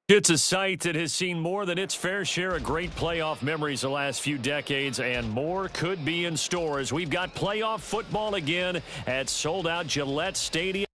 It's a site that has seen more than its fair share of great playoff memories the last few decades, and more could be in store as we've got playoff football again at sold-out Gillette Stadium.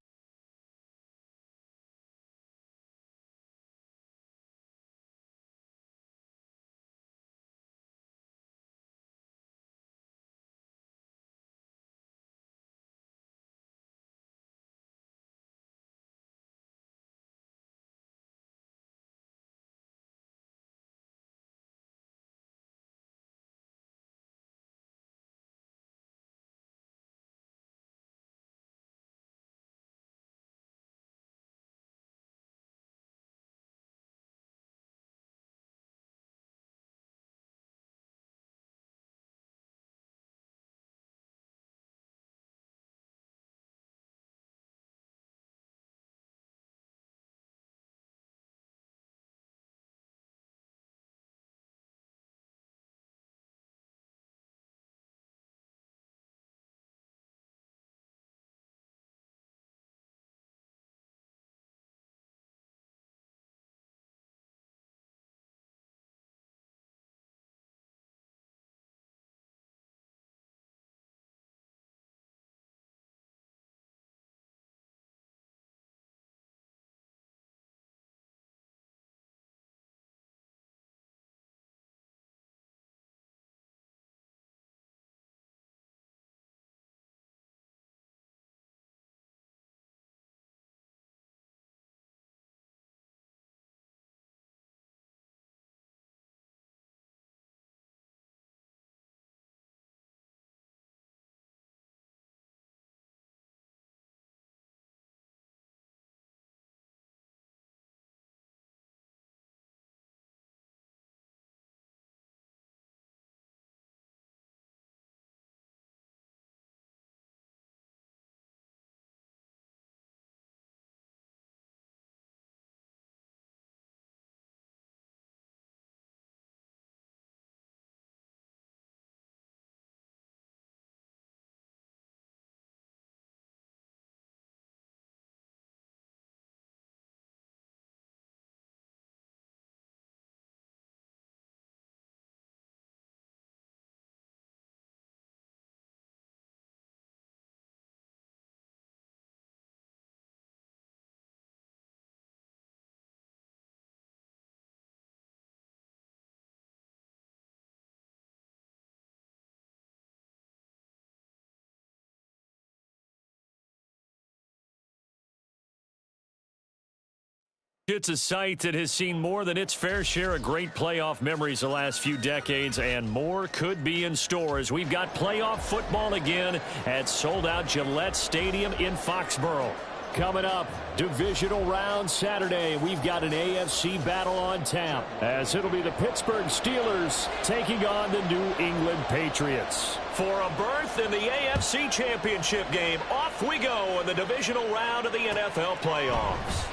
It's a site that has seen more than its fair share of great playoff memories the last few decades, and more could be in store as we've got playoff football again at sold-out Gillette Stadium in Foxborough. Coming up, divisional round Saturday, we've got an AFC battle on tap, as it'll be the Pittsburgh Steelers taking on the New England Patriots. For a berth in the AFC Championship game, off we go in the divisional round of the NFL playoffs.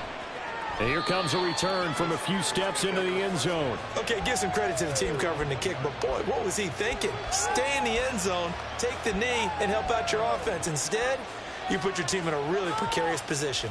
And here comes a return from a few steps into the end zone. Okay, give some credit to the team covering the kick, but boy, what was he thinking? Stay in the end zone, take the knee, and help out your offense. Instead, you put your team in a really precarious position.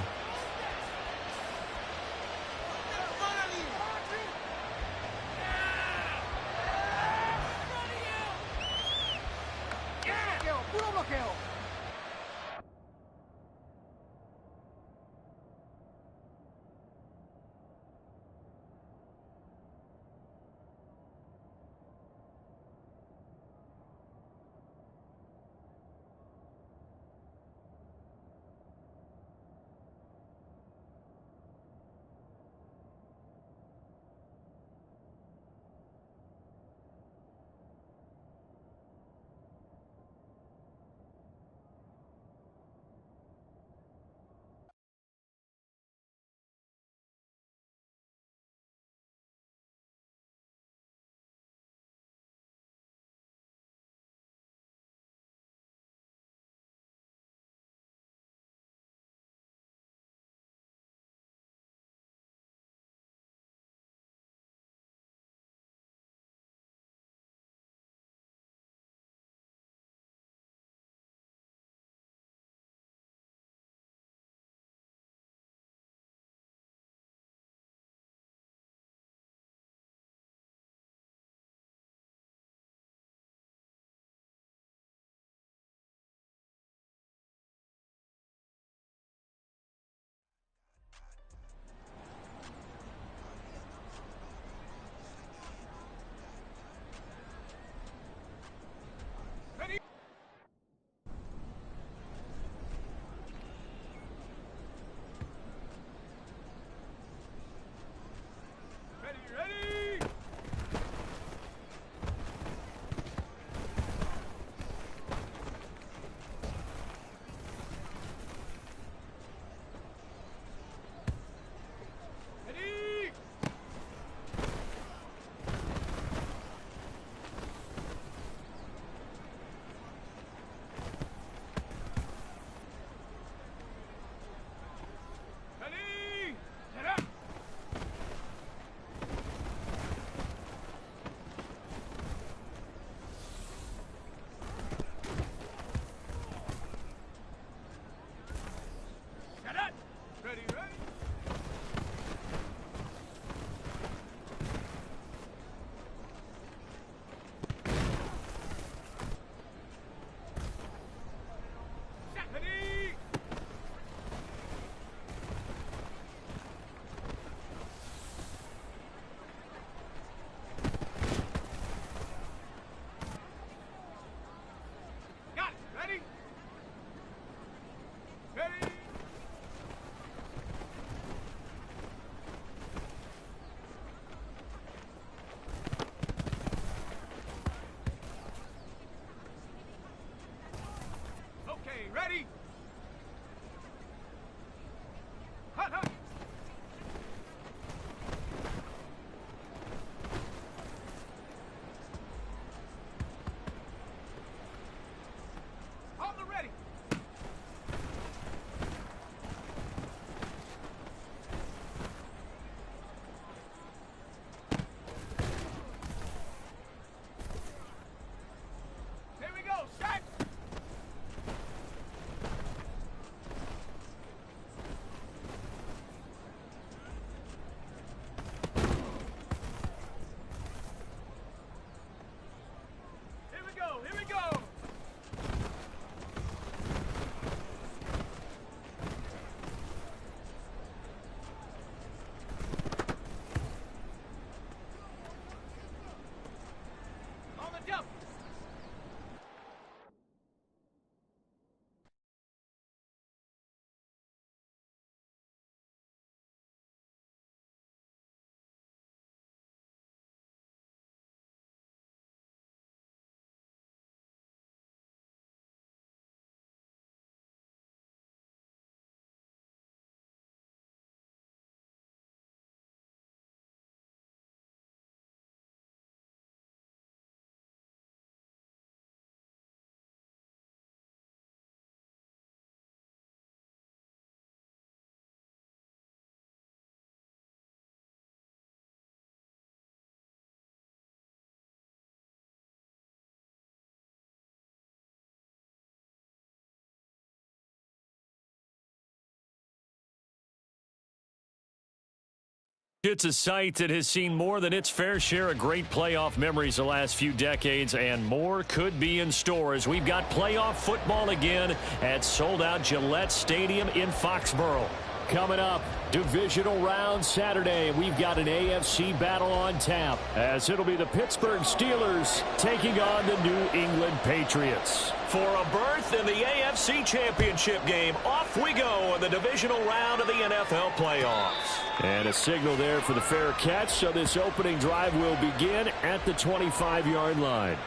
It's a site that has seen more than its fair share of great playoff memories the last few decades, and more could be in store as we've got playoff football again at sold-out Gillette Stadium in Foxborough. Coming up, divisional round Saturday. We've got an AFC battle on tap as it'll be the Pittsburgh Steelers taking on the New England Patriots. For a berth in the AFC Championship game, off we go in the divisional round of the NFL playoffs. And a signal there for the fair catch, so this opening drive will begin at the 25-yard line.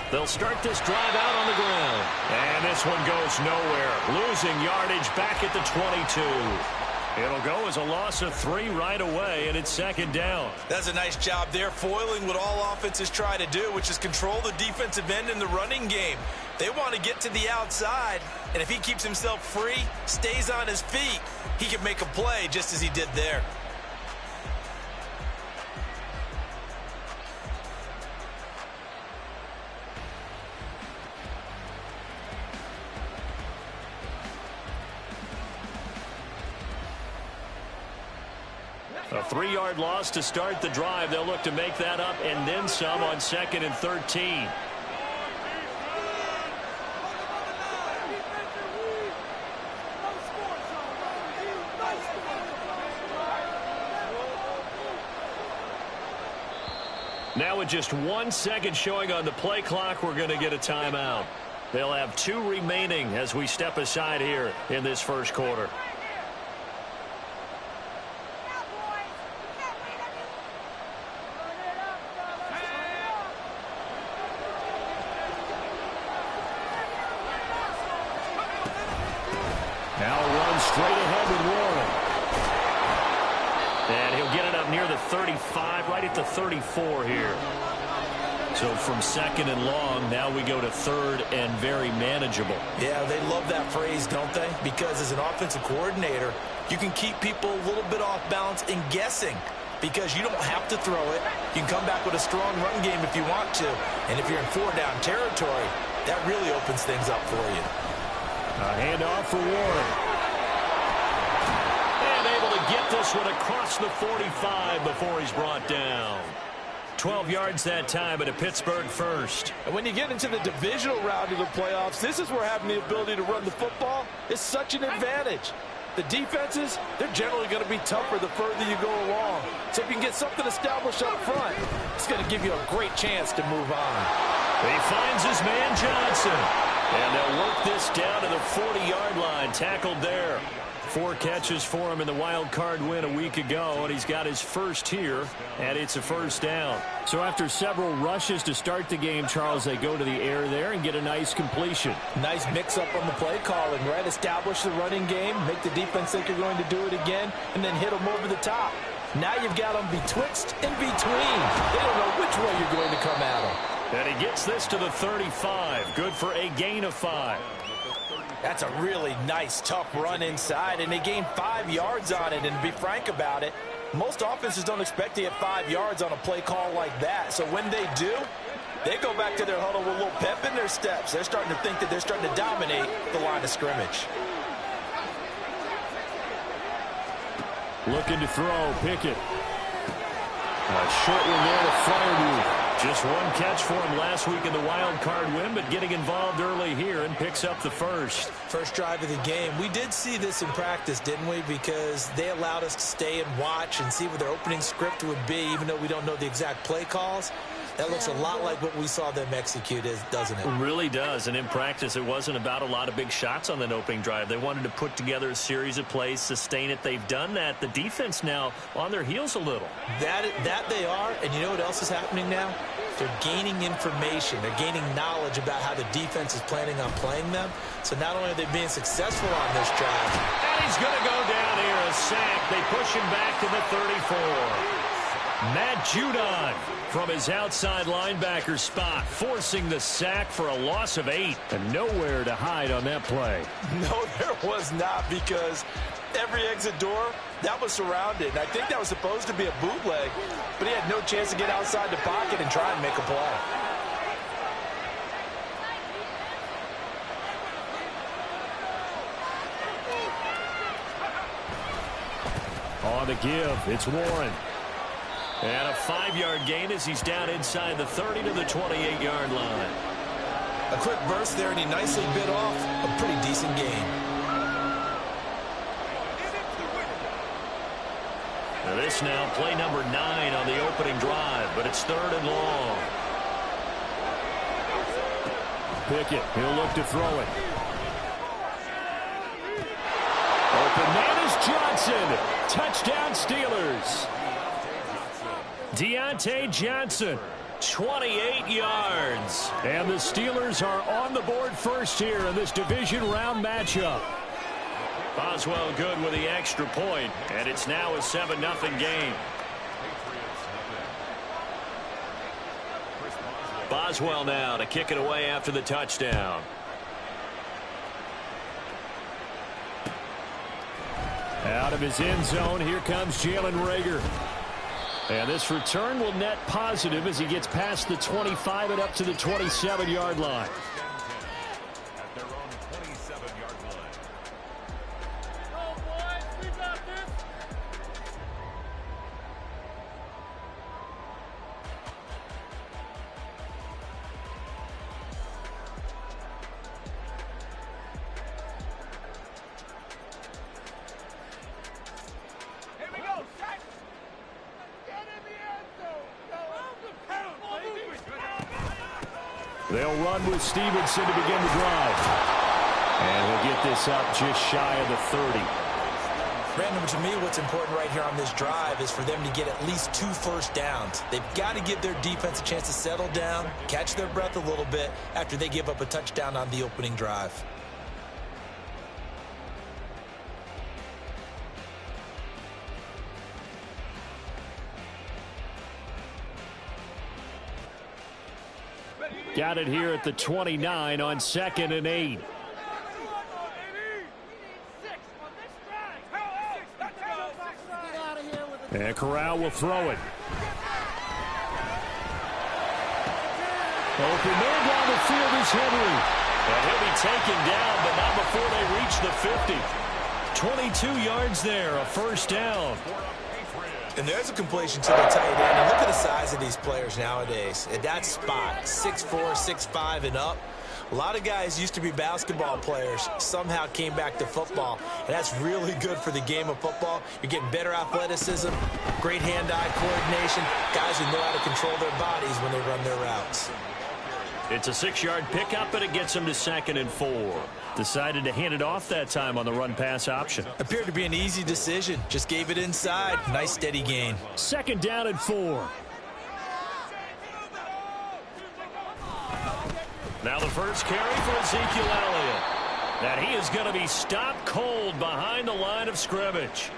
They'll start this drive out on the ground. And this one goes nowhere. Losing yardage back at the 22. It'll go as a loss of 3 right away, and it's second down. That's a nice job there, foiling what all offenses try to do, which is control the defensive end in the running game. They want to get to the outside, and if he keeps himself free, stays on his feet, he can make a play just as he did there. A 3-yard loss to start the drive. They'll look to make that up and then some on 2nd and 13. Now with just 1 second showing on the play clock, we're going to get a timeout. They'll have 2 remaining as we step aside here in this first quarter. Now a run straight ahead with Warren. And he'll get it up near the 35, right at the 34 here. So from 2nd and long, now we go to 3rd and very manageable. Yeah, they love that phrase, don't they? Because as an offensive coordinator, you can keep people a little bit off balance and guessing because you don't have to throw it. You can come back with a strong run game if you want to. And if you're in 4-down territory, that really opens things up for you. A handoff for Warren. And able to get this one across the 45 before he's brought down. 12 yards that time, but a Pittsburgh first. And when you get into the divisional round of the playoffs, this is where having the ability to run the football is such an advantage. The defenses, they're generally going to be tougher the further you go along. So if you can get something established up front, it's going to give you a great chance to move on. He finds his man Johnson. And they'll work this down to the 40-yard line. Tackled there. 4 catches for him in the wild card win a week ago, and he's got his first here, and it's a first down. So after several rushes to start the game, Charles, they go to the air there and get a nice completion. Nice mix-up on the play calling, right? Establish the running game, make the defense think you're going to do it again, and then hit them over the top. Now you've got them betwixt and between. They don't know which way you're going to come at them. And he gets this to the 35. Good for a gain of 5. That's a really nice, tough run inside, and they gain 5 yards on it. And to be frank about it, most offenses don't expect to get 5 yards on a play call like that. So when they do, they go back to their huddle with a little pep in their steps. They're starting to think that they're starting to dominate the line of scrimmage. Looking to throw, Pickett. A short one there to Fryermuth. Just 1 catch for him last week in the wild card win, but getting involved early here and picks up the first. First drive of the game. We did see this in practice, didn't we? Because they allowed us to stay and watch and see what their opening script would be, even though we don't know the exact play calls. That looks a lot like what we saw them execute, doesn't it? It really does. And in practice, it wasn't about a lot of big shots on that opening drive. They wanted to put together a series of plays, sustain it. They've done that. The defense now on their heels a little. That they are. And you know what else is happening now? they're gaining information. They're gaining knowledge about how the defense is planning on playing them. So not only are they being successful on this drive. And he's going to go down here, a sack. They push him back to the 34. Matt Judon from his outside linebacker spot, forcing the sack for a loss of 8. And nowhere to hide on that play. No, there was not, because every exit door, that was surrounded. And I think that was supposed to be a bootleg, but he had no chance to get outside the pocket and try and make a play. On the give, it's Warren. And a 5-yard gain as he's down inside the 30 to the 28-yard line. A quick burst there, and he nicely bit off a pretty decent gain. This now play number 9 on the opening drive, but it's 3rd and long. Pickett, he'll look to throw it. Open man is Johnson. Touchdown Steelers. Deontay Johnson, 28 yards. And the Steelers are on the board first here in this division round matchup. Boswell good with the extra point, and it's now a 7-0 game. Boswell now to kick it away after the touchdown. Out of his end zone, here comes Jalen Reagor. And this return will net positive as he gets past the 25 and up to the 27-yard line. At their own 27-yard line. Go, boys. We got this. Here we go. Set. Get in the end zone. Go on the pound, baby. They'll run with Stevenson to begin the drive. And he'll get this up just shy of the 30. Brandon, to me, what's important right here on this drive is for them to get at least 2 first downs. They've got to give their defense a chance to settle down, catch their breath a little bit after they give up a touchdown on the opening drive. Got it here at the 29 on 2nd and 8. And Corral will throw it. Open man down the field is Henry. And he'll be taken down, but not before they reach the 50. 22 yards there, a first down. And there's a completion to the tight end. And look at the size of these players nowadays. At that spot, 6'4", 6'5", and up. A lot of guys used to be basketball players, somehow came back to football. And that's really good for the game of football. You're getting better athleticism, great hand-eye coordination, guys who know how to control their bodies when they run their routes. It's a 6-yard pickup, and it gets him to 2nd and 4. Decided to hand it off that time on the run-pass option. Appeared to be an easy decision. Just gave it inside. Nice, steady gain. 2nd down and 4. Now the first carry for Ezekiel Elliott. That he is going to be stopped cold behind the line of scrimmage.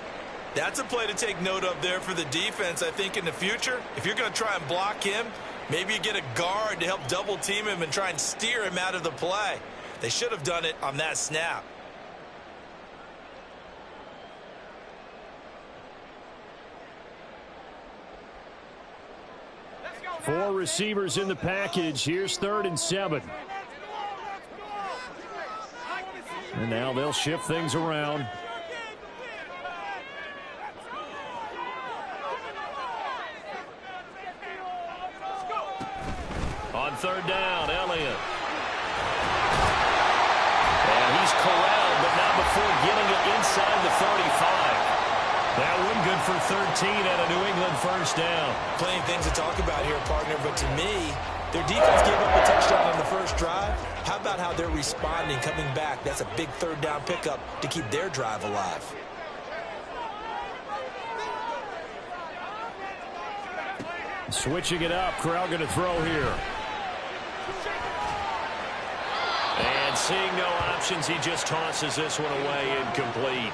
That's a play to take note of there for the defense. I think in the future, if you're going to try and block him, maybe you get a guard to help double-team him and try and steer him out of the play. They should have done it on that snap. Four receivers in the package. Here's 3rd and 7. And now they'll shift things around. On 3rd down, Elliott. And he's corralled, but not before getting it inside the 35. That one good for 13 and a New England first down. Plenty of things to talk about here, partner, but to me, their defense gave up a touchdown on the first drive. How about how they're responding, coming back? That's a big 3rd down pickup to keep their drive alive. Switching it up. Corral going to throw here. And seeing no options, he just tosses this one away, incomplete.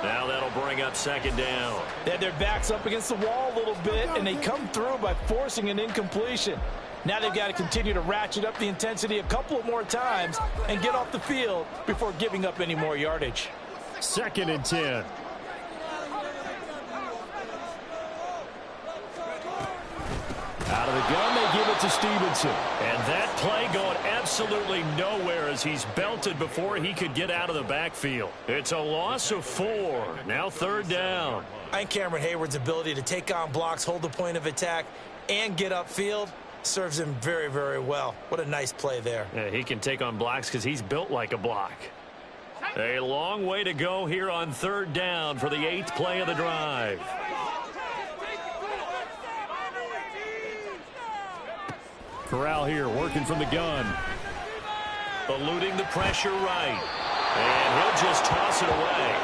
Now that'll bring up second down. They had their backs up against the wall a little bit, and they come through by forcing an incompletion. Now they've got to continue to ratchet up the intensity a couple of more times and get off the field before giving up any more yardage. 2nd and 10. Out of the gun, they give it to Stevenson. And that play going absolutely nowhere as he's belted before he could get out of the backfield. It's a loss of 4. Now 3rd down. I think Cameron Hayward's ability to take on blocks, hold the point of attack, and get upfield serves him very, very well. What a nice play there. Yeah, he can take on blocks because he's built like a block. A long way to go here on 3rd down for the 8th play of the drive. Corral here working from the gun. Eluding the pressure right. And he'll just toss it away.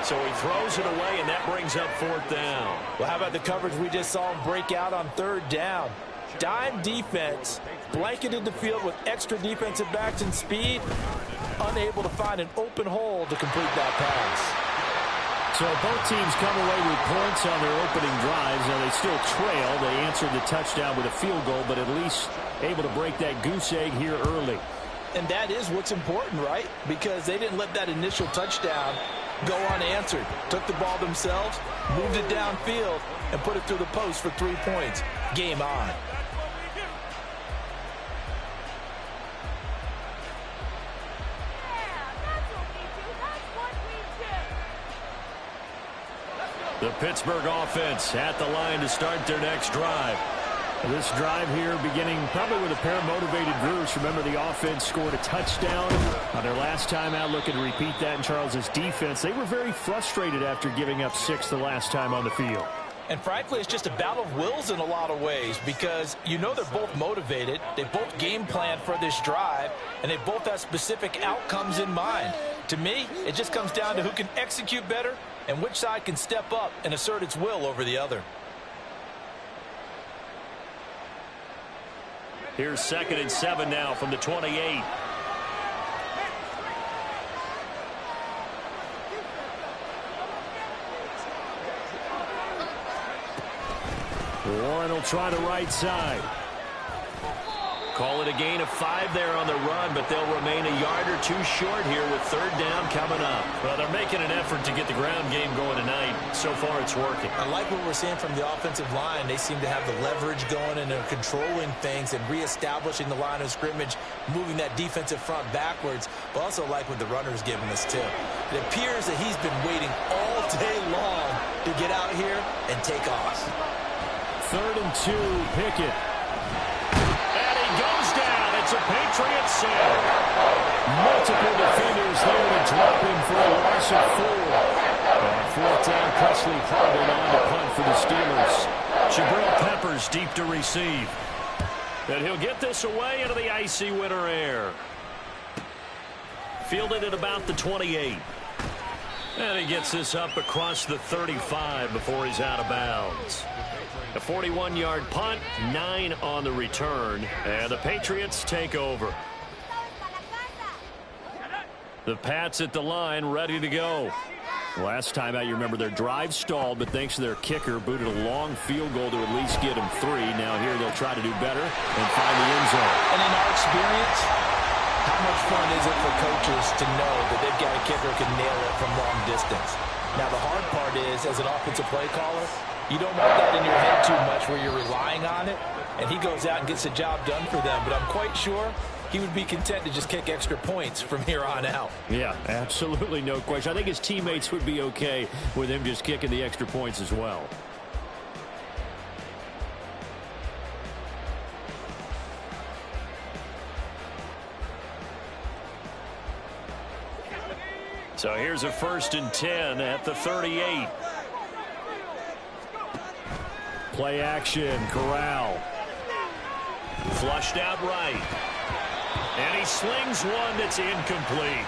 So he throws it away, and that brings up 4th down. Well, how about the coverage we just saw him break out on 3rd down? Dime defense, blanketed the field with extra defensive backs and speed, unable to find an open hole to complete that pass. So both teams come away with points on their opening drives. Now they still trail. They answered the touchdown with a field goal, but at least able to break that goose egg here early. And that is what's important, right? Because they didn't let that initial touchdown go unanswered. Took the ball themselves, moved it downfield, and put it through the post for 3 points. Game on. The Pittsburgh offense at the line to start their next drive. This drive here beginning probably with a pair of motivated groups. Remember, the offense scored a touchdown on their last time out. Looking to repeat that in Charles's defense. They were very frustrated after giving up 6 the last time on the field. And frankly, it's just a battle of wills in a lot of ways because you know they're both motivated. They both game plan for this drive, and they both have specific outcomes in mind. To me, it just comes down to who can execute better and which side can step up and assert its will over the other. Here's 2nd and 7 now from the 28. Warren will try the right side. Call it a gain of 5 there on the run, but they'll remain a yard or 2 short here with 3rd down coming up. Well, they're making an effort to get the ground game going tonight. So far, it's working. I like what we're seeing from the offensive line. They seem to have the leverage going, and they're controlling things and reestablishing the line of scrimmage, moving that defensive front backwards, but also like what the runner's giving us, too. It appears that he's been waiting all day long to get out here and take off. 3rd and 2, Pickett. Goes down. It's a Patriots save. Multiple defenders there to drop him for a loss of 4. On 4th down, Presley hobbled on to punt for the Steelers. Jabril Peppers deep to receive. And he'll get this away into the icy winter air. Fielded at about the 28. And he gets this up across the 35 before he's out of bounds. A 41-yard punt, 9 on the return, and the Patriots take over. The Pats at the line, ready to go. Last time out, you remember their drive stalled, but thanks to their kicker, booted a long field goal to at least get them 3. Now here they'll try to do better and find the end zone. And in our experience, how much fun is it for coaches to know that they've got a kicker who can nail it from long distance? Now, the hard part is, as an offensive play caller, you don't want that in your head too much where you're relying on it, and he goes out and gets the job done for them. But I'm quite sure he would be content to just kick extra points from here on out. Yeah, absolutely no question. I think his teammates would be okay with him just kicking the extra points as well. So here's a 1st and 10 at the 38. Play action, Corral. Flushed out right. And he slings one that's incomplete.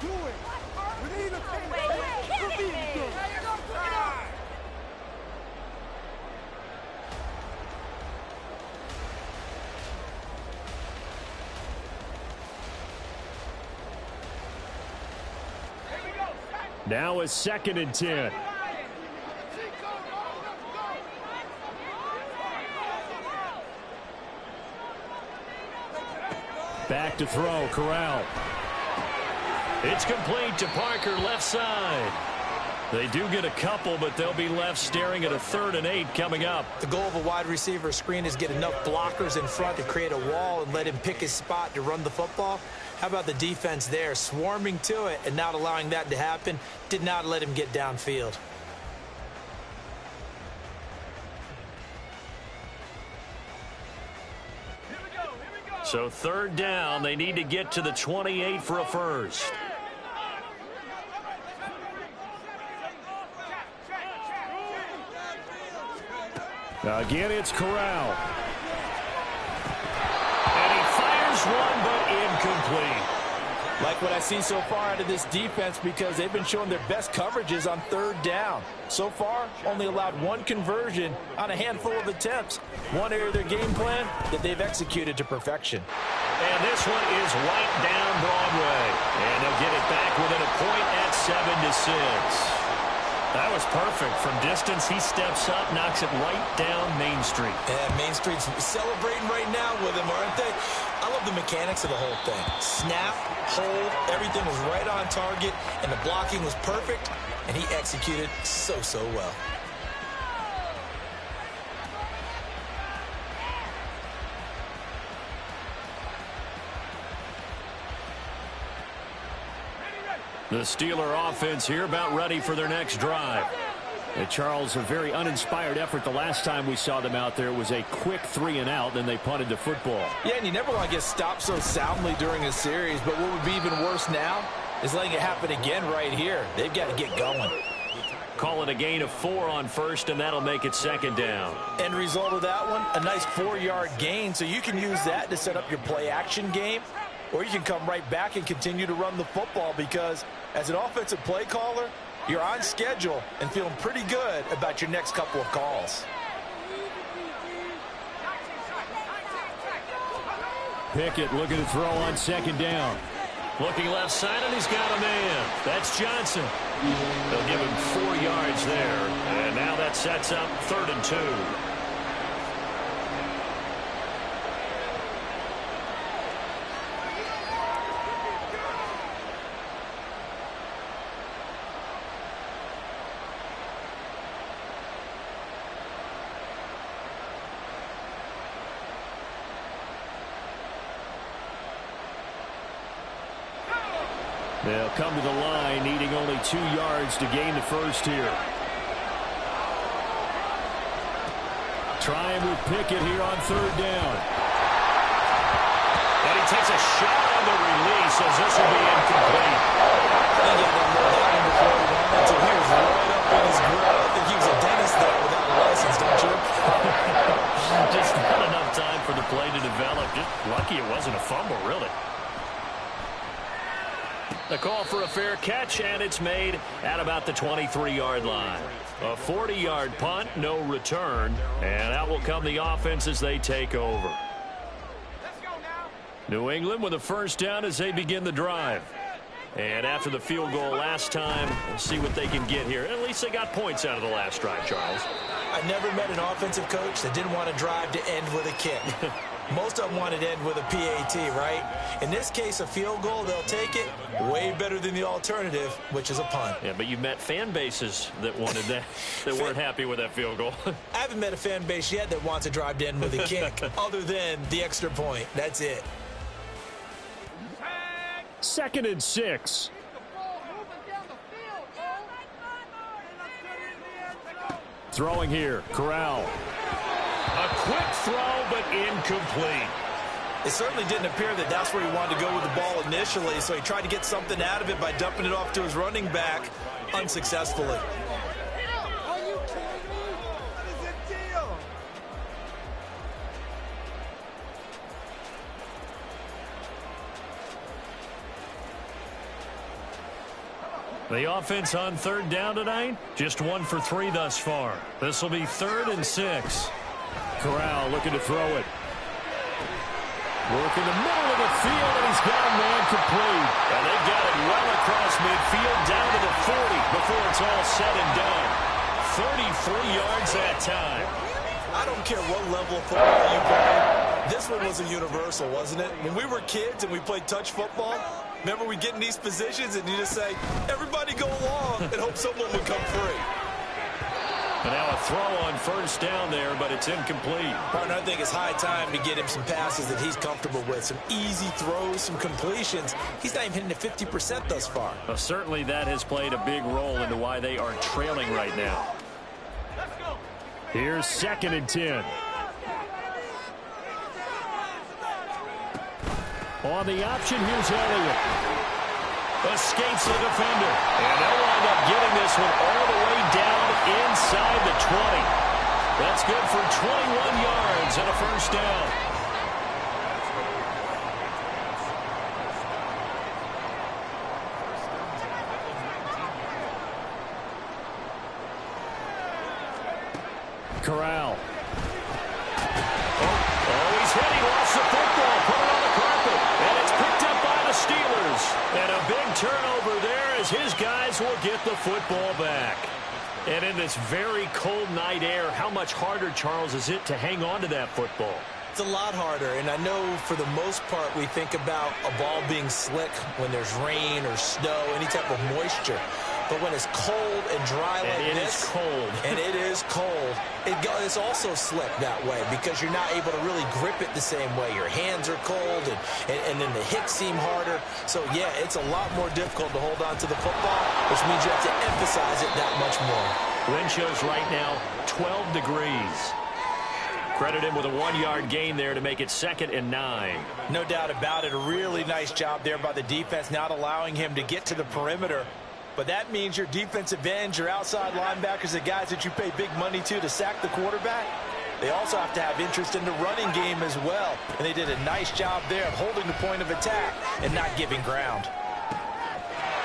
Do it. We need a team. Now it's 2nd and 10. Back to throw, Corral. It's complete to Parker, left side. They do get a couple, but they'll be left staring at a 3rd and 8 coming up. The goal of a wide receiver screen is get enough blockers in front to create a wall and let him pick his spot to run the football. How about the defense there, swarming to it and not allowing that to happen? Did not let him get downfield. So 3rd down, they need to get to the 28 for a first. Again, it's Corral. And he fires one, but incomplete. Like what I've seen so far out of this defense, because they've been showing their best coverages on 3rd down. So far, only allowed 1 conversion on a handful of attempts. One area of their game plan that they've executed to perfection. And this one is right down Broadway. And they'll get it back within a point at 7-6. That was perfect. From distance, he steps up, knocks it right down Main Street. And Main Street's celebrating right now with him, aren't they? I love the mechanics of the whole thing. Snap, hold, everything was right on target, and the blocking was perfect, and he executed so well. The Steeler offense here about ready for their next drive. Charles, a very uninspired effort the last time we saw them out there. Was a quick 3-and-out, then they punted the football. Yeah, and you never want to get stopped so soundly during a series, but what would be even worse now is letting it happen again right here. They've got to get going. Call it a gain of 4 on first, and that'll make it 2nd down. End result of that one, a nice 4-yard gain, so you can use that to set up your play-action game, or you can come right back and continue to run the football because as an offensive play caller, you're on schedule and feeling pretty good about your next couple of calls. Pickett looking to throw on 2nd down. Looking left side, and he's got a man. That's Johnson. They'll give him 4 yards there. And now that sets up 3rd and 2. They'll come to the line, needing only 2 yards to gain the first here. Trying with Pickett here on 3rd down. And he takes a shot on the release as this will be incomplete. I think he was right up in his grill. I think he was a dentist there without a license, don't you? Just not enough time for the play to develop. Just lucky it wasn't a fumble, really. The call for a fair catch, and it's made at about the 23-yard line. A 40-yard punt, no return, and out will come the offense as they take over. Let's go now. New England with a first down as they begin the drive. And after the field goal last time, we'll see what they can get here. At least they got points out of the last drive, Charles. I never met an offensive coach that didn't want to drive to end with a kick. Most of them wanted to end with a PAT, right? In this case, a field goal, they'll take it. Way better than the alternative, which is a punt. Yeah, but you've met fan bases that wanted that, that weren't happy with that field goal. I haven't met a fan base yet that wants to drive to end with a kick, other than the extra point. That's it. 2nd and 6. Throwing here, Corral. A quick throw, but incomplete. It certainly didn't appear that that's where he wanted to go with the ball initially, so he tried to get something out of it by dumping it off to his running back unsuccessfully. Are you kidding me? What is the deal? The offense on third down tonight, just 1 for 3 thus far. This will be 3rd and 6. Corral looking to throw it. Work in the middle of the field, and he's got a man complete. And they got it well across midfield down to the 40 before it's all said and done. 33 yards that time. I don't care what level of football you play. This one was a universal, wasn't it? When we were kids and we played touch football, remember we get in these positions and you just say, everybody go along and hope someone would come free. And now a throw on first down there, but it's incomplete. Partner, I think it's high time to get him some passes that he's comfortable with. Some easy throws, some completions. He's not even hitting the 50% thus far. Well, certainly that has played a big role into why they are trailing right now. Here's 2nd and 10. On the option, here's Elliott. Escapes the defender. And they'll wind up getting this one all the way down inside the 20. That's good for 21 yards and a first down. Corral. Oh, he's hit. He lost the football. Put it on the carpet. And it's picked up by the Steelers. And a big turnover there as his guys will get the football back. And in this very cold night air, how much harder, Charles, is it to hang on to that football? It's a lot harder, and I know for the most part we think about a ball being slick when there's rain or snow, any type of moisture. But when it's cold and dry like this, this, is cold. and it is cold, it's also slick that way because you're not able to really grip it the same way. Your hands are cold, and then the hits seem harder. So, yeah, it's a lot more difficult to hold on to the football, which means you have to emphasize it that much more. Wind chills right now, 12 degrees. Credit him with a 1-yard gain there to make it 2nd and 9. No doubt about it. A really nice job there by the defense, not allowing him to get to the perimeter. But that means your defensive ends, your outside linebackers, the guys that you pay big money to sack the quarterback, they also have to have interest in the running game as well. And they did a nice job there of holding the point of attack and not giving ground.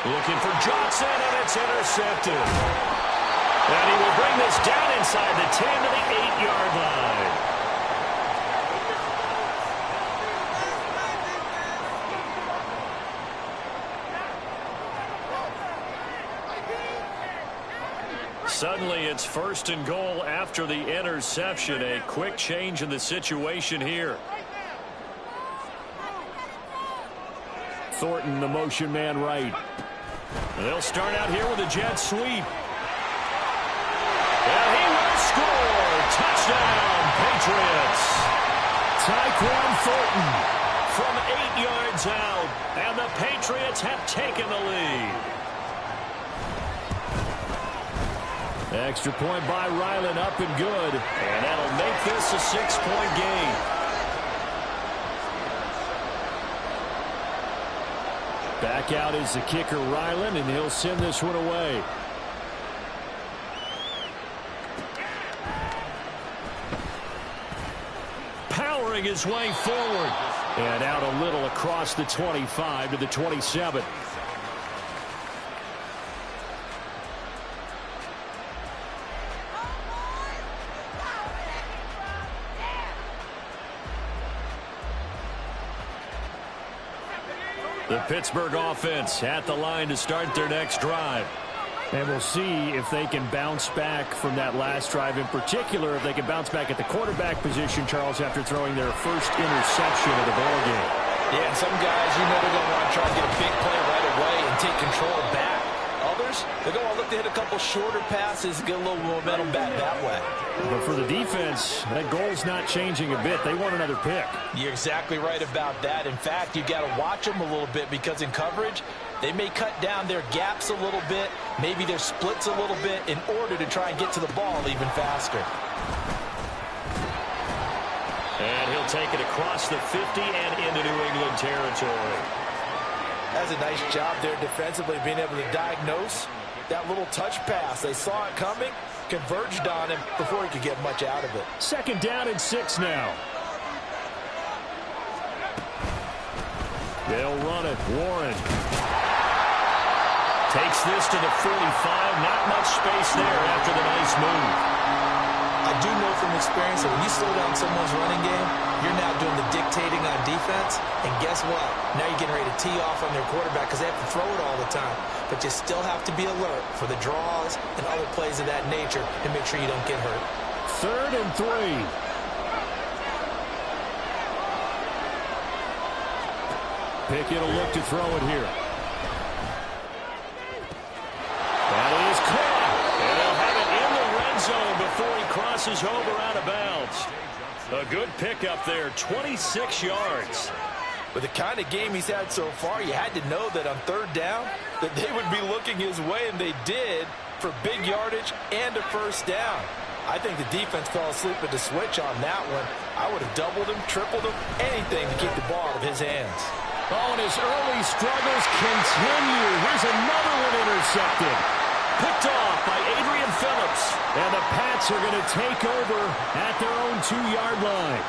Looking for Johnson, and it's intercepted. And he will bring this down inside the 10 to the 8-yard line. Suddenly it's 1st and goal after the interception. A quick change in the situation here. Thornton, the motion man right. And they'll start out here with a jet sweep. And he will score. Touchdown, Patriots. Tyquan Thornton from 8 yards out. And the Patriots have taken the lead. Extra point by Ryland, up and good. And that'll make this a 6-point game. Back out is the kicker, Ryland, and he'll send this one away. Powering his way forward. And out a little across the 25 to the 27. The Pittsburgh offense at the line to start their next drive. And we'll see if they can bounce back from that last drive, in particular if they can bounce back at the quarterback position, Charles, after throwing their first interception of the ballgame. Yeah, and some guys, you know, they're going to want to try to get a big play right away and take control back. Others, they're going to look to hit a couple shorter passes, get a little momentum back that way. But for the defense, that goal's not changing a bit. They want another pick. You're exactly right about that. In fact, you've got to watch them a little bit because in coverage, they may cut down their gaps a little bit, maybe their splits a little bit in order to try and get to the ball even faster. And he'll take it across the 50 and into New England territory. That's a nice job there defensively, being able to diagnose that little touch pass. They saw it coming, converged on him before he could get much out of it. 2nd down and 6 now. They'll run it. Warren. Takes this to the 45. Not much space there after the nice move. I do know from experience that when you slow down someone's running game, you're now doing the dictating on defense. And guess what? Now you're getting ready to tee off on their quarterback because they have to throw it all the time. But you still have to be alert for the draws and other plays of that nature and make sure you don't get hurt. 3rd and 3. Pickett will look to throw it here. That is caught. And they'll have it in the red zone before he crosses over out of bounds. A good pickup there, 26 yards. With the kind of game he's had so far, you had to know that on 3rd down that they would be looking his way, and they did, for big yardage and a 1st down. I think the defense fell asleep at the switch on that one. I would have doubled him, tripled him, anything to keep the ball out of his hands. Oh, and his early struggles continue. Here's another one intercepted. Picked off by Adrian Phillips. And the Pats are going to take over at their own 2-yard line.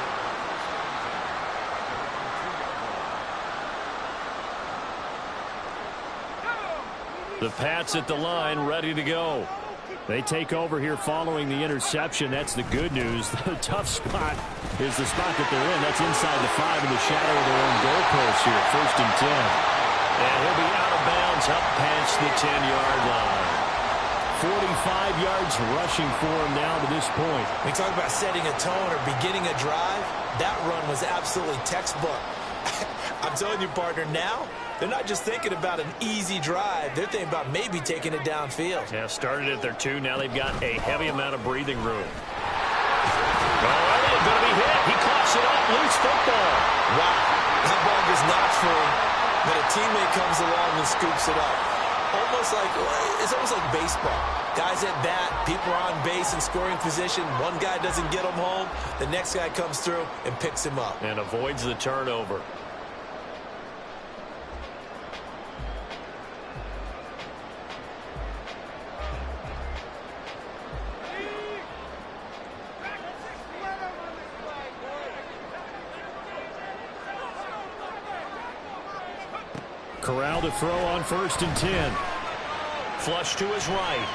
The Pats at the line, ready to go. They take over here following the interception. That's the good news. The tough spot is the spot that they're in. That's inside the 5 in the shadow of their own goalpost here. 1st and 10. And he'll be out of bounds up past the 10-yard line. 45 yards rushing for him now to this point. We talk about setting a tone or beginning a drive. That run was absolutely textbook. I'm telling you, partner, now they're not just thinking about an easy drive. They're thinking about maybe taking it downfield. Yeah, started at their 2. Now they've got a heavy amount of breathing room. Already going to be hit. He coughs it up. Loose football. Wow. That ball is not free, but a teammate comes along and scoops it up. It's almost like baseball. Guys at bat, people are on base in scoring position. One guy doesn't get him home. The next guy comes through and picks him up. And avoids the turnover. Corral to throw on 1st and 10. Flush to his right.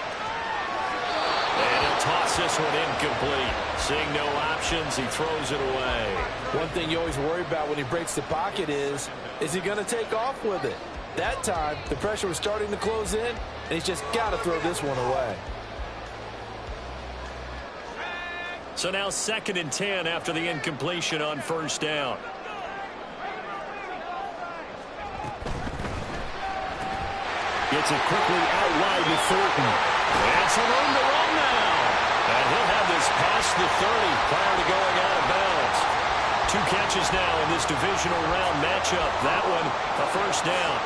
And he'll toss this one incomplete. Seeing no options, he throws it away. One thing you always worry about when he breaks the pocket is he going to take off with it? That time, the pressure was starting to close in, and he's just got to throw this one away. So now 2nd and 10 after the incompletion on 1st down. Gets it quickly out wide to Thornton. And some room to run now. And he'll have this past the 30 prior to going out of bounds. 2 catches now in this divisional round matchup. That one, a 1st down.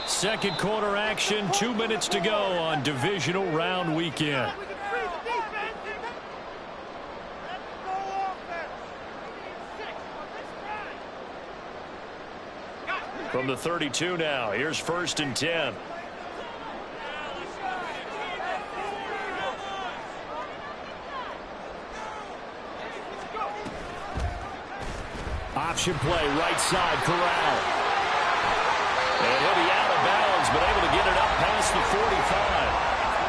Second quarter action, 2 minutes to go on divisional round weekend. From the 32 now, here's 1st and 10. Option play, right side, Corral. And he'll be out of bounds, but able to get it up past the 45.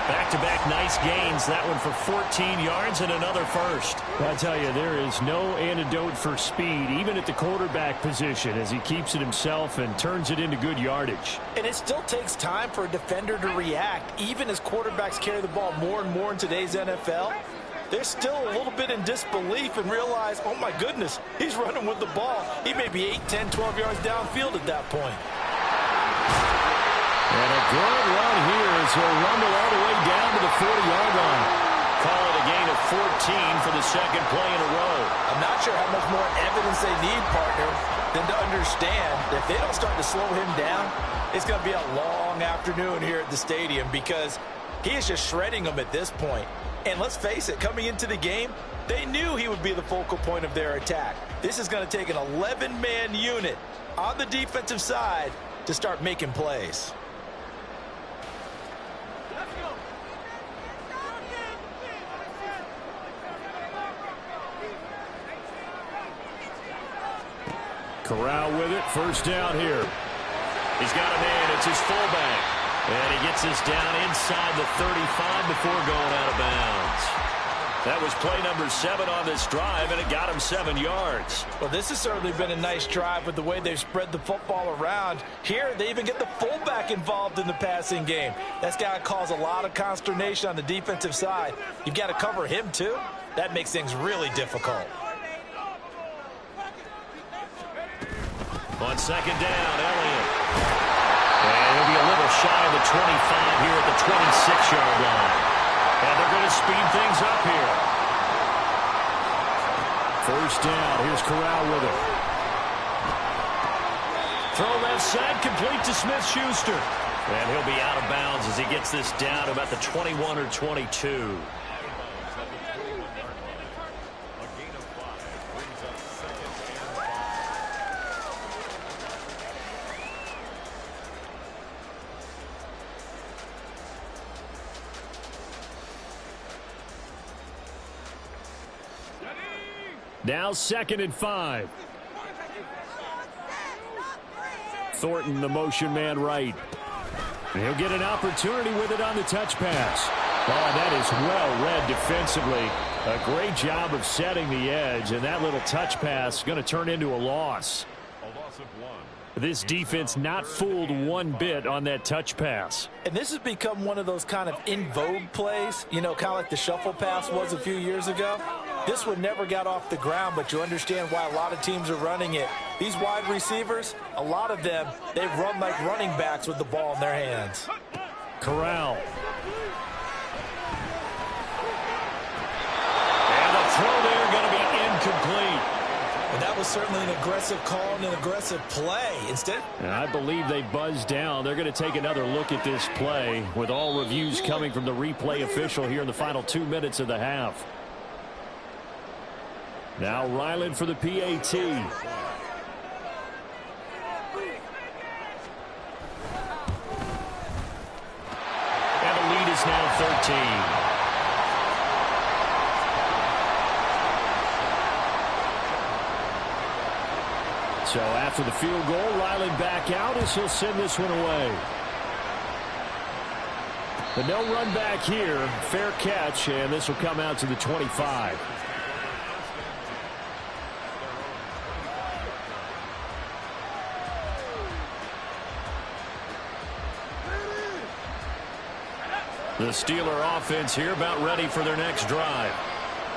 Back-to-back nice gains. That one for 14 yards and another 1st. I tell you, there is no antidote for speed, even at the quarterback position, as he keeps it himself and turns it into good yardage. And it still takes time for a defender to react. Even as quarterbacks carry the ball more and more in today's NFL, they're still a little bit in disbelief and realize, oh my goodness, he's running with the ball. He may be 8, 10, 12 yards downfield at that point. And a good run here as he'll rumble all the way down to the 40-yard line. Call it a gain of 14 for the 2nd play in a row. I'm not sure how much more evidence they need, partner, than to understand that if they don't start to slow him down, it's going to be a long afternoon here at the stadium because he is just shredding them at this point. And let's face it, coming into the game, they knew he would be the focal point of their attack. This is going to take an 11-man unit on the defensive side to start making plays. Corral with it. First down here. He's got a man. It's his fullback. And he gets this down inside the 35 before going out of bounds. That was play number 7 on this drive, and it got him 7 yards. Well, this has certainly been a nice drive with the way they've spread the football around. Here, they even get the fullback involved in the passing game. That's got to cause a lot of consternation on the defensive side. You've got to cover him, too. That makes things really difficult. On second down, Elliott. And he'll be a little shy of the 25 here at the 26-yard line. And they're going to speed things up here. First down. Here's Corral with it. Throw left side, complete to Smith-Schuster. And he'll be out of bounds as he gets this down to about the 21 or 22. Now 2nd and 5. Thornton, the motion man right. And he'll get an opportunity with it on the touch pass. Oh, that is well read defensively. A great job of setting the edge, and that little touch pass is going to turn into a loss. A loss of 1. This defense not fooled one bit on that touch pass. And this has become one of those kind of in vogue plays, you know, kind of like the shuffle pass was a few years ago. This one never got off the ground, but you understand why a lot of teams are running it. These wide receivers, a lot of them, they run like running backs with the ball in their hands. Corral. And the throw there going to be incomplete. And that was certainly an aggressive call and an aggressive play. Instead, and I believe they buzzed down. They're going to take another look at this play with all reviews coming from the replay official here in the final 2 minutes of the half. Now Ryland for the PAT. And the lead is now 13. So after the field goal, Ryland back out as he'll send this one away. But no run back here. Fair catch, and this will come out to the 25. The Steeler offense here about ready for their next drive.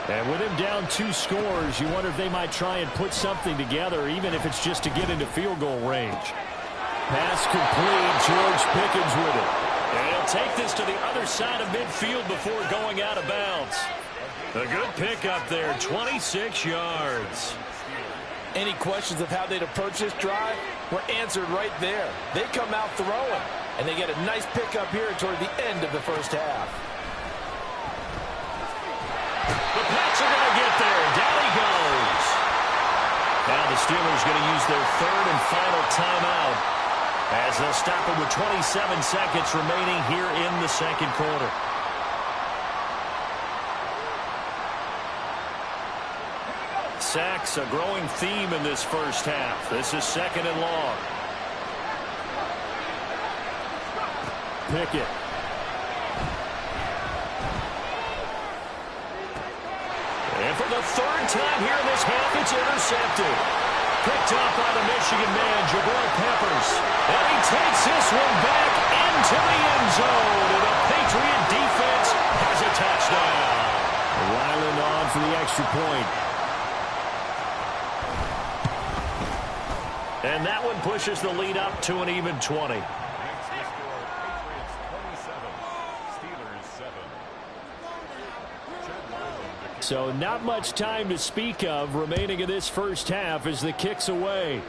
And with him down 2 scores, you wonder if they might try and put something together, even if it's just to get into field goal range. Pass complete. George Pickens with it. And he'll take this to the other side of midfield before going out of bounds. A good pickup there, 26 yards. any questions of how they'd approach this drive were answered right there. They come out throwing, and they get a nice pickup here toward the end of the first half. The Pats are going to get there. Down he goes. Now the Steelers going to use their third and final timeout as they'll stop it with 27 seconds remaining here in the second quarter. Sacks, a growing theme in this first half. This is second and long. Pickett. And for the third time here in this half, it's intercepted. Picked off by the Michigan man, Jabril Peppers. And he takes this one back into the end zone. And the Patriot defense has a touchdown. Ryland on for the extra point. And that one pushes the lead up to an even 20. Next to score, Patriots 27, Steelers 7. So not much time to speak of remaining in this first half as the kick's away.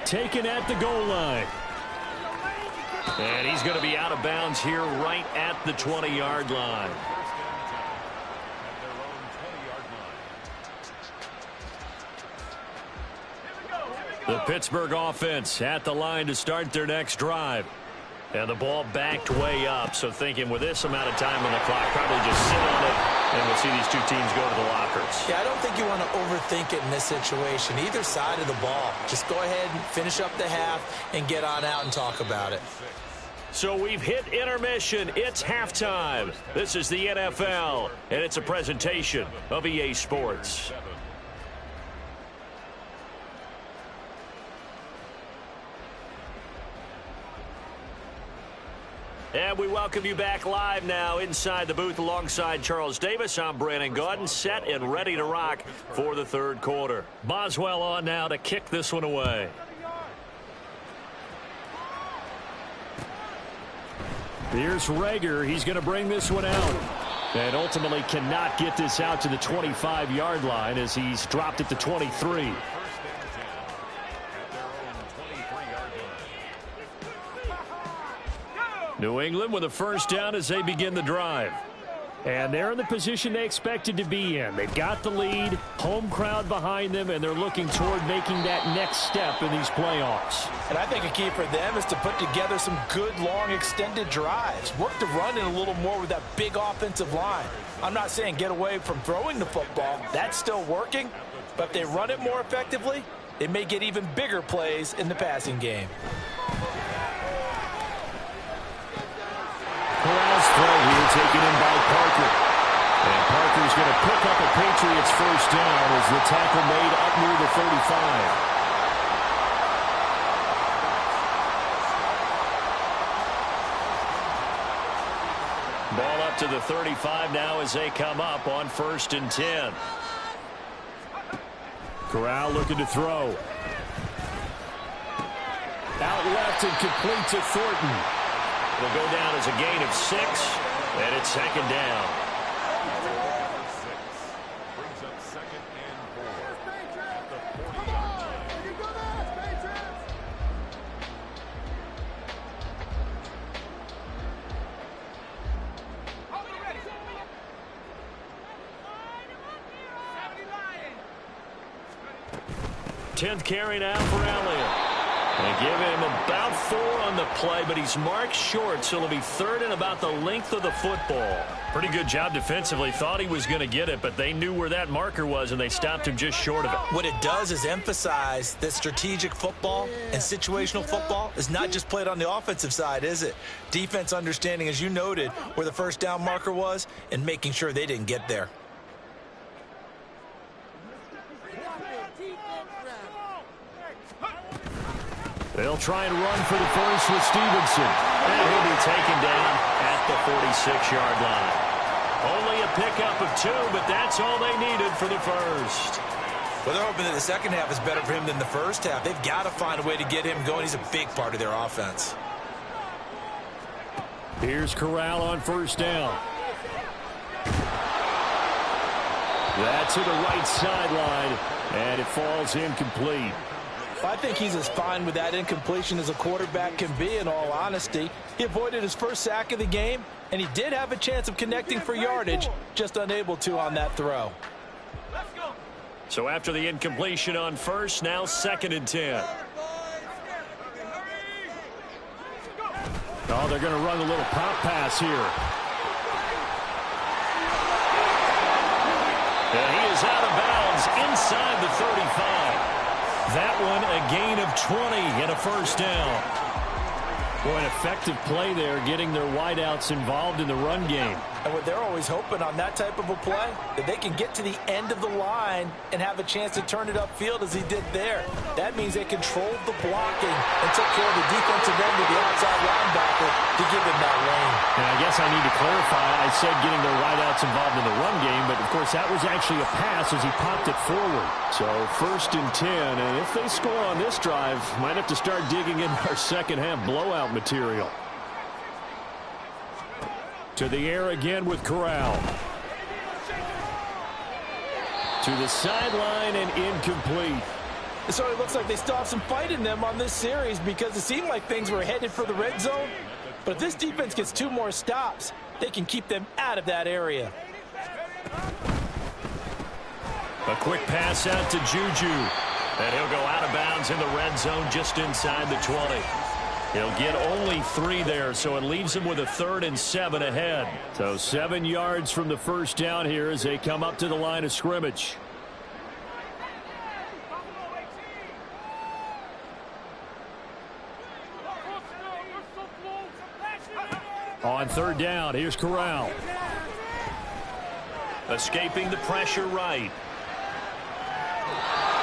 Taken at the goal line. And he's going to be out of bounds here right at the 20-yard line. The Pittsburgh offense at the line to start their next drive. And the ball backed way up, so thinking with this amount of time on the clock, probably just sit on it, and we'll see these two teams go to the lockers. Yeah, I don't think you want to overthink it in this situation. Either side of the ball. Just go ahead and finish up the half and get on out and talk about it. So we've hit intermission. It's halftime. This is the NFL, and it's a presentation of EA Sports. And we welcome you back live now inside the booth alongside Charles Davis. I'm Brandon Gaudin, set and ready to rock for the third quarter. Boswell on now to kick this one away. Here's Rager. He's going to bring this one out. And ultimately cannot get this out to the 25-yard line as he's dropped it to 23. New England with a first down as they begin the drive. And they're in the position they expected to be in. They've got the lead, home crowd behind them, and they're looking toward making that next step in these playoffs. And I think a key for them is to put together some good, long, extended drives. Work the run in a little more with that big offensive line. I'm not saying get away from throwing the football. That's still working. But if they run it more effectively, they may get even bigger plays in the passing game. Corral's throw here taken in by Parker. And Parker's going to pick up a Patriots first down as the tackle made up near the 35. Ball up to the 35 now as they come up on 1st and 10. Corral looking to throw. Out left and complete to Thornton. It'll go down as a gain of 6, and it's 2nd down. Brings up 2nd and 4 at the 40-yard line. Tenth carry now for Elliott. They give him about 4 on the play, but he's marked short, so it'll be 3rd and about the length of the football. Pretty good job defensively. Thought he was going to get it, but they knew where that marker was, and they stopped him just short of it. What it does is emphasize that strategic football and situational football is not just played on the offensive side, is it? Defense understanding, as you noted, where the first down marker was and making sure they didn't get there. They'll try and run for the first with Stevenson. And he'll be taken down at the 46-yard line. Only a pickup of 2, but that's all they needed for the first. Well, they're hoping that the second half is better for him than the first half. They've got to find a way to get him going. He's a big part of their offense. Here's Corral on 1st down. That's to the right sideline, and it falls incomplete. I think he's as fine with that incompletion as a quarterback can be, in all honesty. He avoided his first sack of the game, and he did have a chance of connecting for yardage, just unable to on that throw. So after the incompletion on 1st, now 2nd and 10. Oh, they're going to run a little pop pass here. And he is out of bounds inside the 35. That one a gain of 20 and a first down. Boy, an effective play there, getting their wideouts involved in the run game. And what they're always hoping on that type of a play, that they can get to the end of the line and have a chance to turn it upfield as he did there. That means they controlled the blocking and took care of the defensive end of the outside linebacker to give him that lane. And I guess I need to clarify, I said getting their wideouts involved in the run game, but of course that was actually a pass as he popped it forward. So 1st and 10, and if they score on this drive, might have to start digging in our second half blowout material. To the air again with Corral. To the sideline and incomplete. So it looks like they still have some fight in them on this series because it seemed like things were headed for the red zone. But if this defense gets 2 more stops, they can keep them out of that area. A quick pass out to Juju. And he'll go out of bounds in the red zone just inside the 20. He'll get only 3 there, so it leaves him with a 3rd and 7 ahead. So 7 yards from the first down here as they come up to the line of scrimmage. On 3rd down, here's Corral. Escaping the pressure right.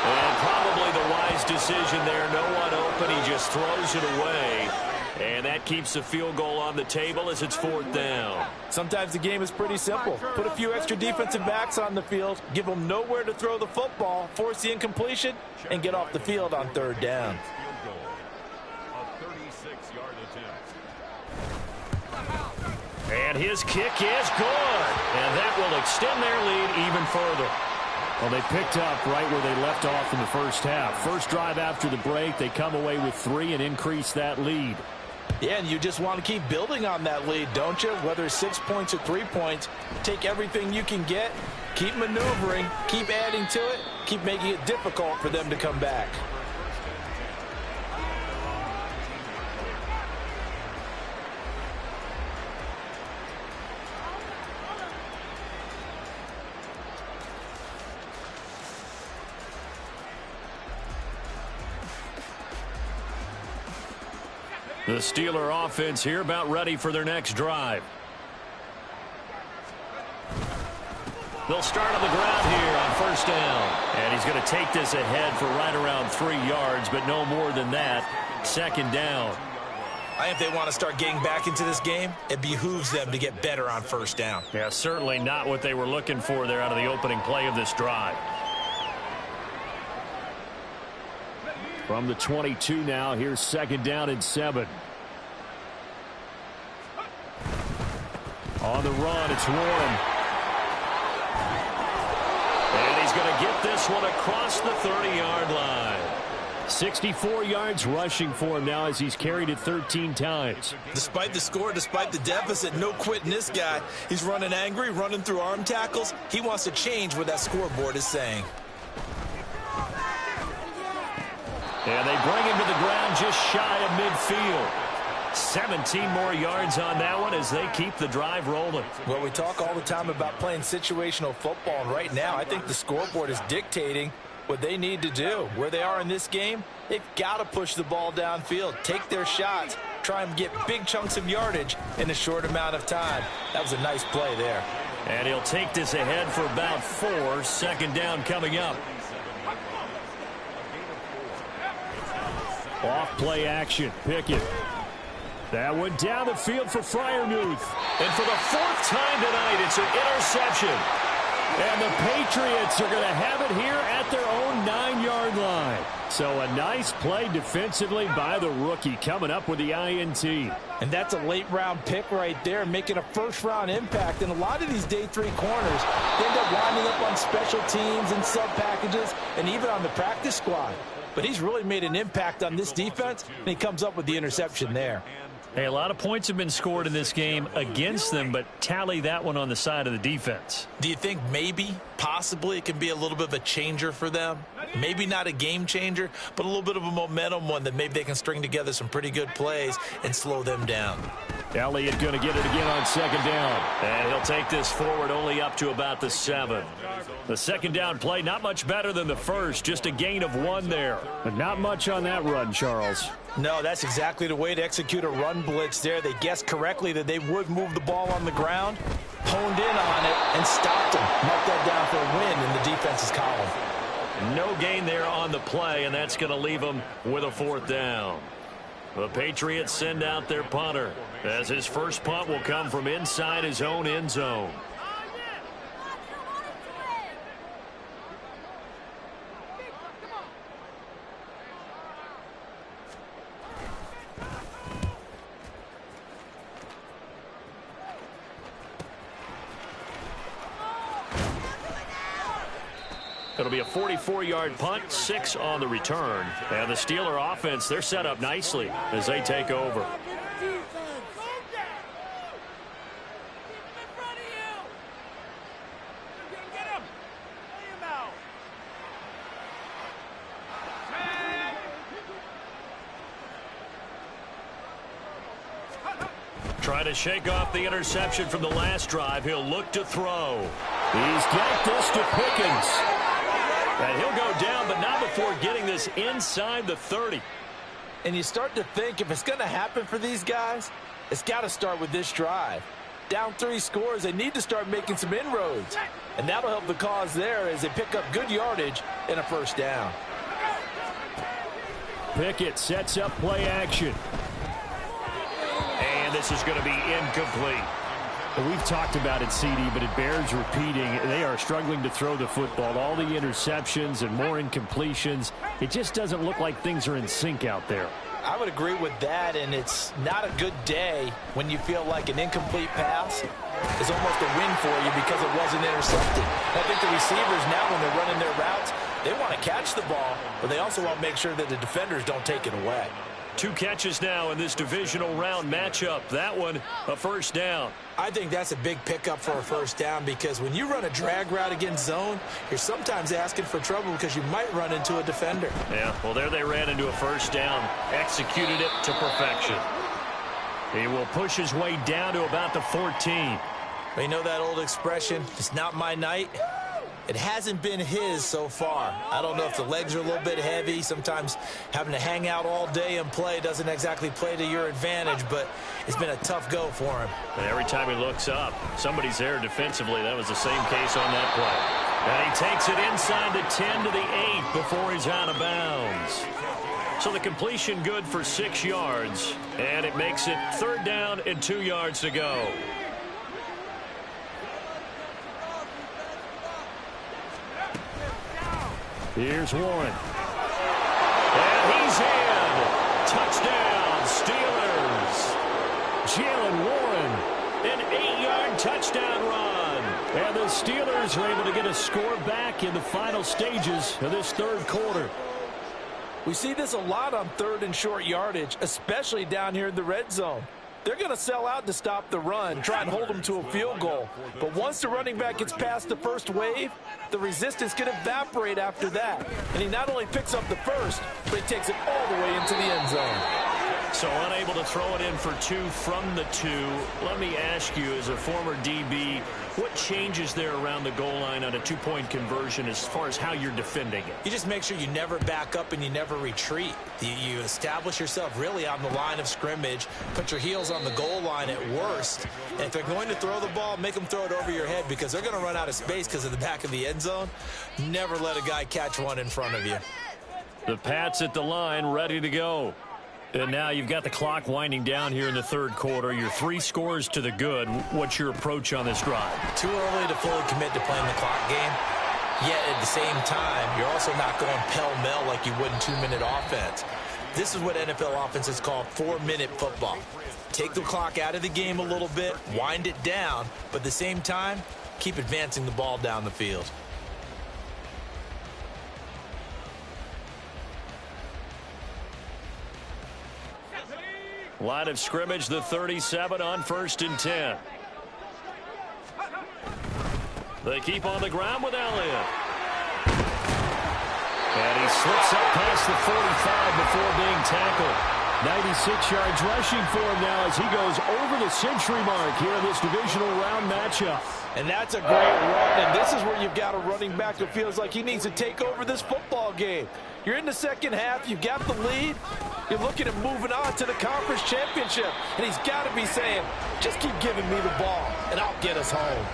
And probably the wise decision there. No one open. He just throws it away. And that keeps the field goal on the table as it's 4th down. Sometimes the game is pretty simple. Put a few extra defensive backs on the field, give them nowhere to throw the football, force the incompletion, and get off the field on 3rd down. Field goal. A 36-yard attempt. And his kick is good. And that will extend their lead even further. Well, they picked up right where they left off in the first half. First drive after the break, they come away with 3 and increase that lead. Yeah, and you just want to keep building on that lead, don't you? Whether it's 6 points or 3 points, take everything you can get, keep maneuvering, keep adding to it, keep making it difficult for them to come back. The Steeler offense here about ready for their next drive. They'll start on the ground here on 1st down. And he's going to take this ahead for right around 3 yards, but no more than that. 2nd down. I think if they want to start getting back into this game, it behooves them to get better on 1st down. Yeah, certainly not what they were looking for there out of the opening play of this drive. From the 22 now, here's 2nd down and 7. On the run, it's Warren. And he's going to get this one across the 30-yard line. 64 yards rushing for him now as he's carried it 13 times. Despite the score, despite the deficit, no quitting this guy. He's running angry, running through arm tackles. He wants to change what that scoreboard is saying. And they bring him to the ground just shy of midfield. 17 more yards on that one as they keep the drive rolling. Well, we talk all the time about playing situational football, and right now I think the scoreboard is dictating what they need to do. Where they are in this game, they've got to push the ball downfield, take their shots, try and get big chunks of yardage in a short amount of time. That was a nice play there. And he'll take this ahead for about 4. 2nd down coming up. Off play action. Pickett. That one down the field for Freiermuth. And for the 4th time tonight, it's an interception. And the Patriots are going to have it here at their own 9-yard line. So a nice play defensively by the rookie coming up with the INT. And that's a late-round pick right there, making a first-round impact. And a lot of these day 3 corners, they end up winding up on special teams and sub-packages and even on the practice squad. But he's really made an impact on this defense, and he comes up with the interception there. Hey, a lot of points have been scored in this game against them, but tally that one on the side of the defense. Do you think maybe, possibly, it can be a little bit of a changer for them? Maybe not a game changer, but a little bit of a momentum one that maybe they can string together some pretty good plays and slow them down. Elliott going to get it again on 2nd down. And he'll take this forward only up to about the 7. The 2nd down play, not much better than the first, just a gain of 1 there. But not much on that run, Charles. No, that's exactly the way to execute a run blitz there. They guessed correctly that they would move the ball on the ground, honed in on it, and stopped him. Marked that down for a win in the defense's column. No gain there on the play, and that's going to leave them with a 4th down. The Patriots send out their punter, as his first punt will come from inside his own end zone. It'll be a 44-yard punt, 6 on the return. And the Steeler offense, they're set up nicely as they take over. And to shake off the interception from the last drive, he'll look to throw. He's got this to Pickens. And he'll go down, but not before getting this inside the 30. And you start to think if it's going to happen for these guys, it's got to start with this drive. Down 3 scores, they need to start making some inroads. And that'll help the cause there as they pick up good yardage and a first down. Pickett sets up play action. And this is going to be incomplete. We've talked about it, CD, but it bears repeating. They are struggling to throw the football. All the interceptions and more incompletions. It just doesn't look like things are in sync out there. I would agree with that, and it's not a good day when you feel like an incomplete pass is almost a win for you because it wasn't intercepted. I think the receivers now, when they're running their routes, they want to catch the ball, but they also want to make sure that the defenders don't take it away. 2 catches now in this divisional round matchup. That one, a first down. I think that's a big pickup for a first down because when you run a drag route against zone, you're sometimes asking for trouble because you might run into a defender. Yeah, well, there they ran into a first down, executed it to perfection. He will push his way down to about the 14. You know that old expression, it's not my night? It hasn't been his so far. I don't know if the legs are a little bit heavy. Sometimes having to hang out all day and play doesn't exactly play to your advantage, but it's been a tough go for him. And every time he looks up, somebody's there defensively. That was the same case on that play. And he takes it inside the 10 to the 8 before he's out of bounds. So the completion good for 6 yards, and it makes it 3rd down and 2 yards to go. Here's Warren. And he's in. Touchdown, Steelers. Jalen Warren, an 8-yard touchdown run. And the Steelers are able to get a score back in the final stages of this 3rd quarter. We see this a lot on 3rd and short yardage, especially down here in the red zone. They're going to sell out to stop the run, try and hold them to a field goal. But once the running back gets past the first wave, the resistance can evaporate after that. And he not only picks up the first, but he takes it all the way into the end zone. So unable to throw it in for 2 from the 2. Let me ask you, as a former DB, what changes there around the goal line on a 2-point conversion as far as how you're defending it? You just make sure you never back up and you never retreat. You establish yourself really on the line of scrimmage, put your heels on the goal line at worst. And if they're going to throw the ball, make them throw it over your head because they're going to run out of space because of the back of the end zone. Never let a guy catch one in front of you. The Pats at the line, ready to go. And now you've got the clock winding down here in the 3rd quarter. You're 3 scores to the good. What's your approach on this drive? Too early to fully commit to playing the clock game. Yet at the same time, you're also not going pell-mell like you would in 2-minute offense. This is what NFL offenses call 4-minute football. Take the clock out of the game a little bit, wind it down, but at the same time, keep advancing the ball down the field. Line of scrimmage, the 37 on 1st and 10. They keep on the ground with Elliott. And he slips up past the 45 before being tackled. 96 yards rushing for him now as he goes over the century mark here in this divisional round matchup. And that's a great run, and this is where you've got a running back who feels like he needs to take over this football game. You're in the second half, you've got the lead, you're looking at moving on to the conference championship, and he's got to be saying, just keep giving me the ball, and I'll get us home.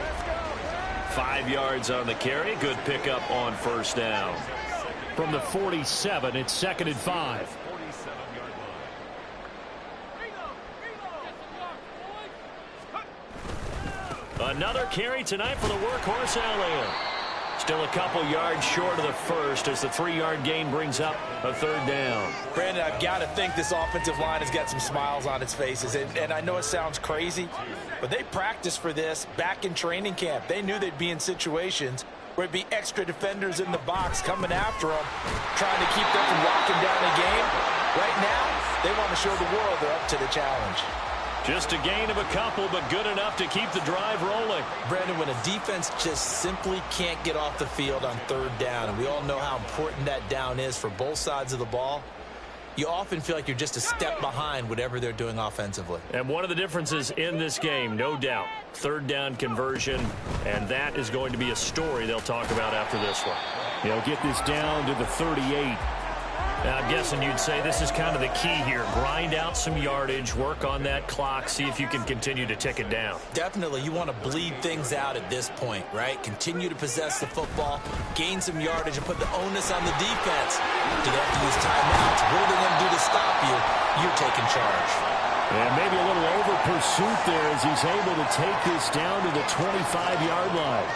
5 yards on the carry, good pickup on 1st down. From the 47, it's 2nd and 5. Another carry tonight for the workhorse Elliott. Still a couple yards short of the first as the 3-yard gain brings up a 3rd down. Brandon, I've got to think this offensive line has got some smiles on its faces. And I know it sounds crazy, but they practiced for this back in training camp. They knew they'd be in situations where it'd be extra defenders in the box coming after them, trying to keep them from locking down the game. Right now, they want to show the world they're up to the challenge. Just a gain of a couple, but good enough to keep the drive rolling. Brandon, when a defense just simply can't get off the field on 3rd down, and we all know how important that down is for both sides of the ball, you often feel like you're just a step behind whatever they're doing offensively. And one of the differences in this game, no doubt, third down conversion, and that is going to be a story they'll talk about after this one. He'll get this down to the 38. Now, I'm guessing you'd say this is kind of the key here. Grind out some yardage, work on that clock, see if you can continue to tick it down. Definitely, you want to bleed things out at this point, right? Continue to possess the football, gain some yardage, and put the onus on the defense. Do they have to use timeouts? What are they going to do to stop you? You're taking charge. And maybe a little over pursuit there as he's able to take this down to the 25-yard line.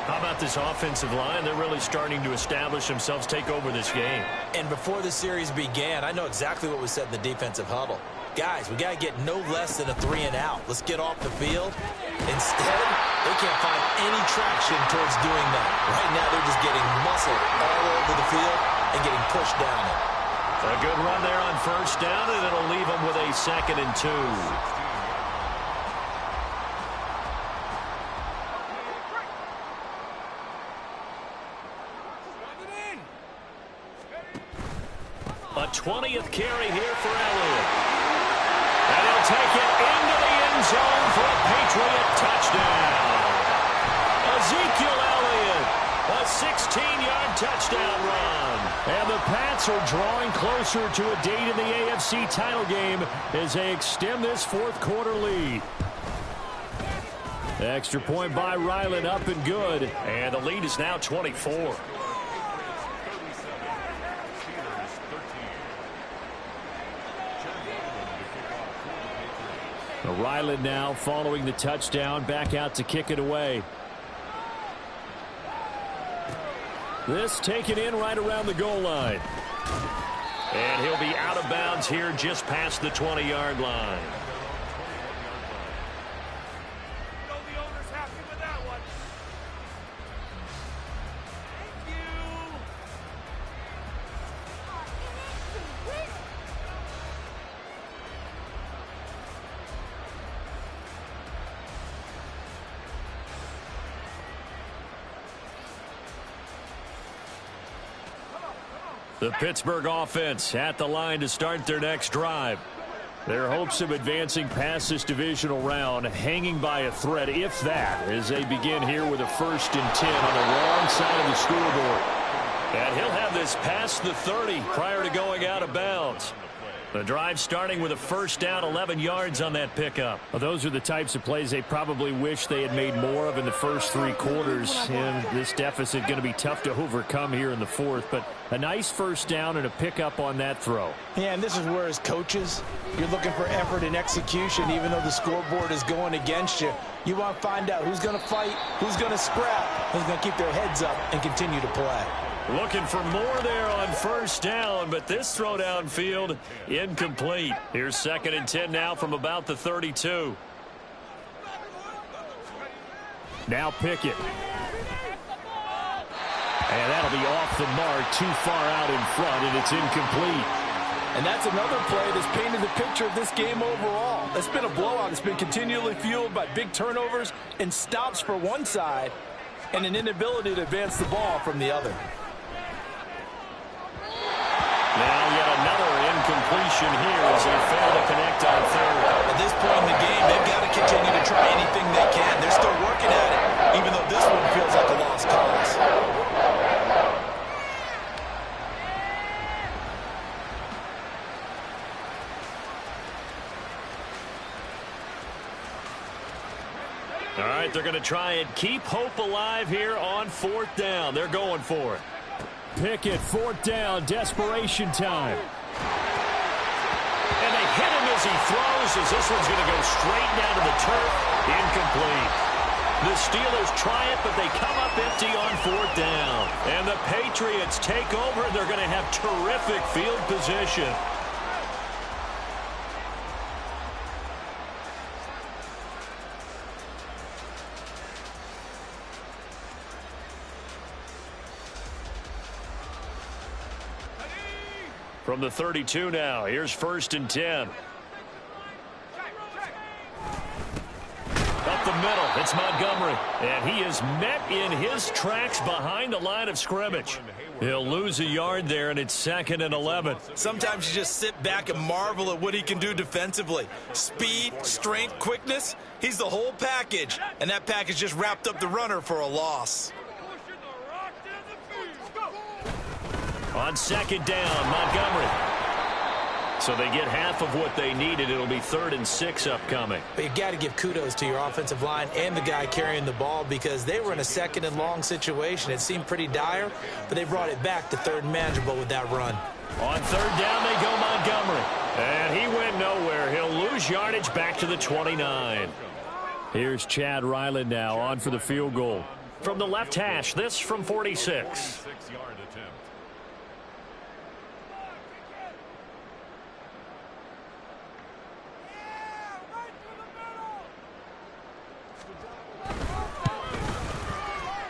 How about this offensive line? They're really starting to establish themselves, take over this game. And before the series began, I know exactly what was said in the defensive huddle. Guys, we got to get no less than a 3-and-out. Let's get off the field. Instead, they can't find any traction towards doing that. Right now, they're just getting muscled all over the field and getting pushed down it. A good run there on first down, and it'll leave them with a 2nd and 2. A 20th carry here for Elliott. And he'll take it into the end zone for a Patriot touchdown. Ezekiel Elliott, a 16-yard touchdown run. And the Pats are drawing closer to a date in the AFC title game as they extend this fourth quarter lead. Extra point by Ryland, up and good. And the lead is now 24. Ryland now following the touchdown, back out to kick it away. This taken in right around the goal line. And he'll be out of bounds here just past the 20-yard line. The owner's happy with that one. Thank you. The Pittsburgh offense at the line to start their next drive. Their hopes of advancing past this divisional round hanging by a thread, if that, as they begin here with a 1st and 10 on the wrong side of the scoreboard. And he'll have this past the 30 prior to going out of bounds. The drive starting with a first down, 11 yards on that pickup. Well, those are the types of plays they probably wish they had made more of in the first 3 quarters. And this deficit going to be tough to overcome here in the fourth. But a nice first down and a pickup on that throw. Yeah, and this is where, as coaches, you're looking for effort and execution, even though the scoreboard is going against you. You want to find out who's going to fight, who's going to scrap, who's going to keep their heads up and continue to play. Looking for more there on first down, but this throw downfield incomplete. Here's 2nd and 10 now from about the 32. Now Pickett. And that'll be off the mark, too far out in front, and it's incomplete. And that's another play that's painted the picture of this game overall. It's been a blowout. It's been continually fueled by big turnovers and stops for one side and an inability to advance the ball from the other. Now yet another incompletion here as they fail to connect on third. At this point in the game, they've got to continue to try anything they can. They're still working at it, even though this one feels like a lost cause. All right, they're going to try and keep hope alive here on 4th down. They're going for it. Pickett, 4th down, desperation time. And they hit him as he throws, as this one's going to go straight down to the turf. Incomplete. The Steelers try it, but they come up empty on 4th down. And the Patriots take over. They're going to have terrific field position. From the 32 now, here's 1st and 10. Up the middle. It's Montgomery. And he is met in his tracks behind the line of scrimmage. He'll lose a yard there, and it's 2nd and 11. Sometimes you just sit back and marvel at what he can do defensively. Speed, strength, quickness. He's the whole package. And that package just wrapped up the runner for a loss. On 2nd down, Montgomery. So they get half of what they needed. It'll be 3rd and 6 upcoming. But you've got to give kudos to your offensive line and the guy carrying the ball because they were in a 2nd and long situation. It seemed pretty dire, but they brought it back to 3rd and manageable with that run. On 3rd down, they go Montgomery. And he went nowhere. He'll lose yardage back to the 29. Here's Chad Ryland now on for the field goal. From the left hash, this from 46. 6-yard attempt.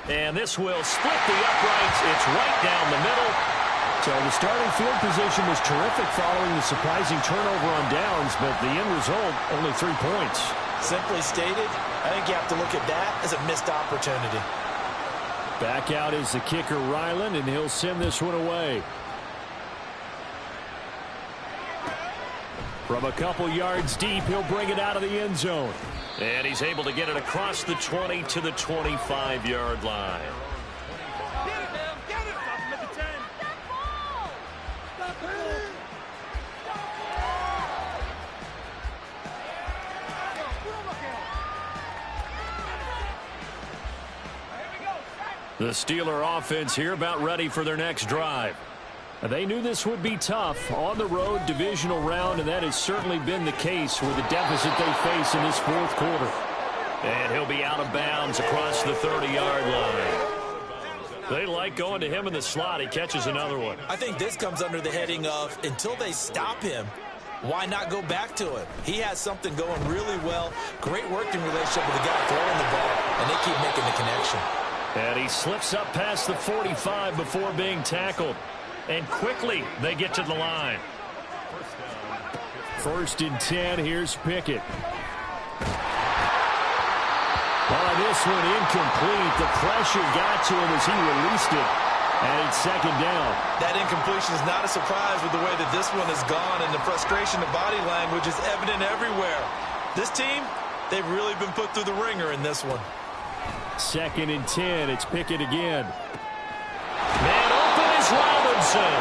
And this will split the uprights. It's right down the middle. So the starting field position was terrific following the surprising turnover on downs, but the end result, only 3 points. Simply stated, I think you have to look at that as a missed opportunity. Back out is the kicker, Ryland, and he'll send this one away. From a couple yards deep, he'll bring it out of the end zone. And he's able to get it across the 20 to the 25-yard line. The Steeler offense here about ready for their next drive. They knew this would be tough on the road divisional round, and that has certainly been the case with the deficit they face in this 4th quarter. And he'll be out of bounds across the 30-yard line. They like going to him in the slot. He catches another one. I think this comes under the heading of until they stop him, why not go back to it? He has something going really well. Great working relationship with the guy throwing the ball, and they keep making the connection. And he slips up past the 45 before being tackled. And quickly, they get to the line. 1st and 10, here's Pickett. This one incomplete. The pressure got to him as he released it. And it's 2nd down. That incompletion is not a surprise with the way that this one has gone, and the frustration of body language is evident everywhere. This team, they've really been put through the ringer in this one. 2nd and 10, it's Pickett again. Man open is Robinson.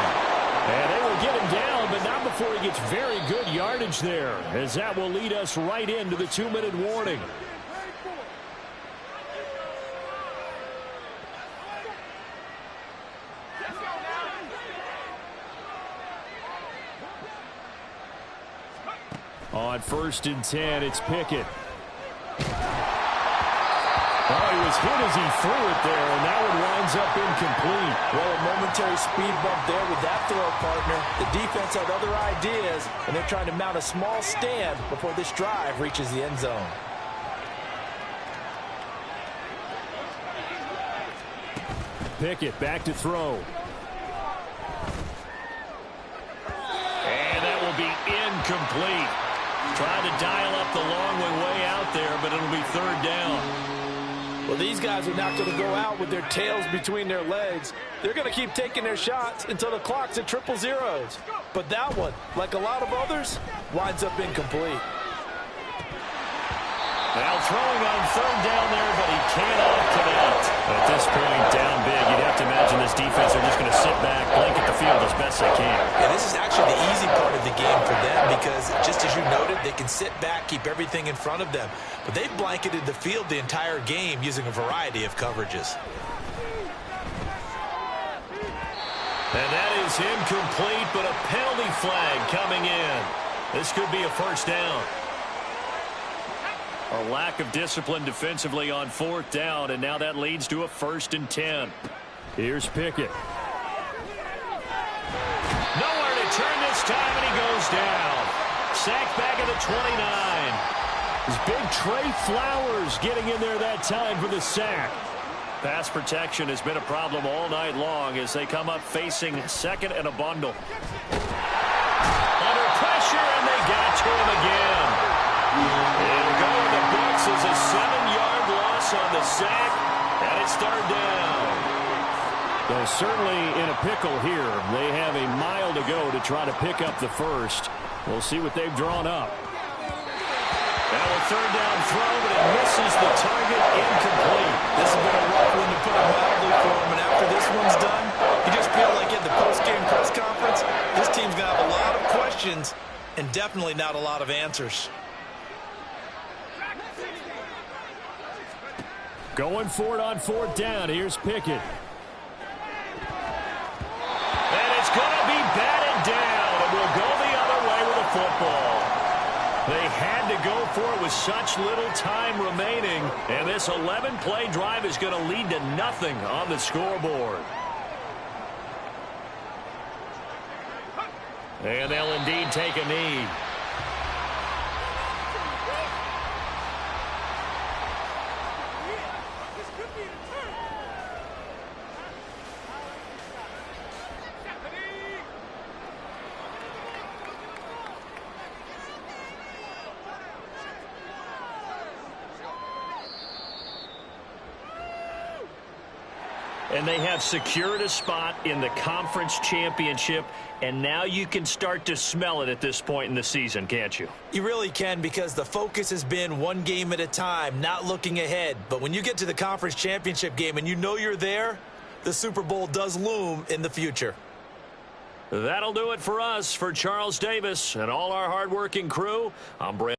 And they will get him down, but not before he gets very good yardage there, as that will lead us right into the 2-minute warning. On 1st and 10, it's Pickett. Oh, he was hit as he threw it there, and that one winds up incomplete. Well, a momentary speed bump there with that throw, partner. The defense had other ideas, and they're trying to mount a small stand before this drive reaches the end zone. Pickett back to throw. And that will be incomplete. Trying to dial up the long one way out there, but it'll be 3rd down. Well, these guys are not going to go out with their tails between their legs. They're going to keep taking their shots until the clock's at 000. But that one, like a lot of others, winds up incomplete. Now throwing on 3rd down there, but he cannot connect. At this point, down big, you'd have to imagine this defense are just going to sit back, blanket the field as best they can. Yeah, this is actually the easy part of the game for them because, just as you noted, they can sit back, keep everything in front of them. But they've blanketed the field the entire game using a variety of coverages. And that is incomplete, but a penalty flag coming in. This could be a 1st down. A lack of discipline defensively on 4th down, and now that leads to a 1st and 10. Here's Pickett. Nowhere to turn this time, and he goes down. Sacked back at the 29. His big Trey Flowers getting in there that time for the sack. Pass protection has been a problem all night long as they come up facing 2nd and a bundle. Under pressure, and they got to him again. It'll go in the books as a 7-yard Davis on the sack, and it's third down. They're certainly in a pickle here. They have a mile to go to try to pick up the first. We'll see what they've drawn up. Now a third down throw, but it misses the target, incomplete. This has been a rough one to put it mildly for him, and after this one's done, you just feel like at the post-game press conference, this team's going to have a lot of questions and definitely not a lot of answers. Going for it on fourth down. Here's Pickett. And it's going to be batted down, and we'll go the other way with the football. They had to go for it with such little time remaining, and this 11-play drive is going to lead to nothing on the scoreboard. And they'll indeed take a knee. And they have secured a spot in the conference championship, and now you can start to smell it at this point in the season, can't you? You really can, because the focus has been one game at a time, not looking ahead. But when you get to the conference championship game and you know you're there, the Super Bowl does loom in the future. That'll do it for us. For Charles Davis and all our hardworking crew, I'm Brent.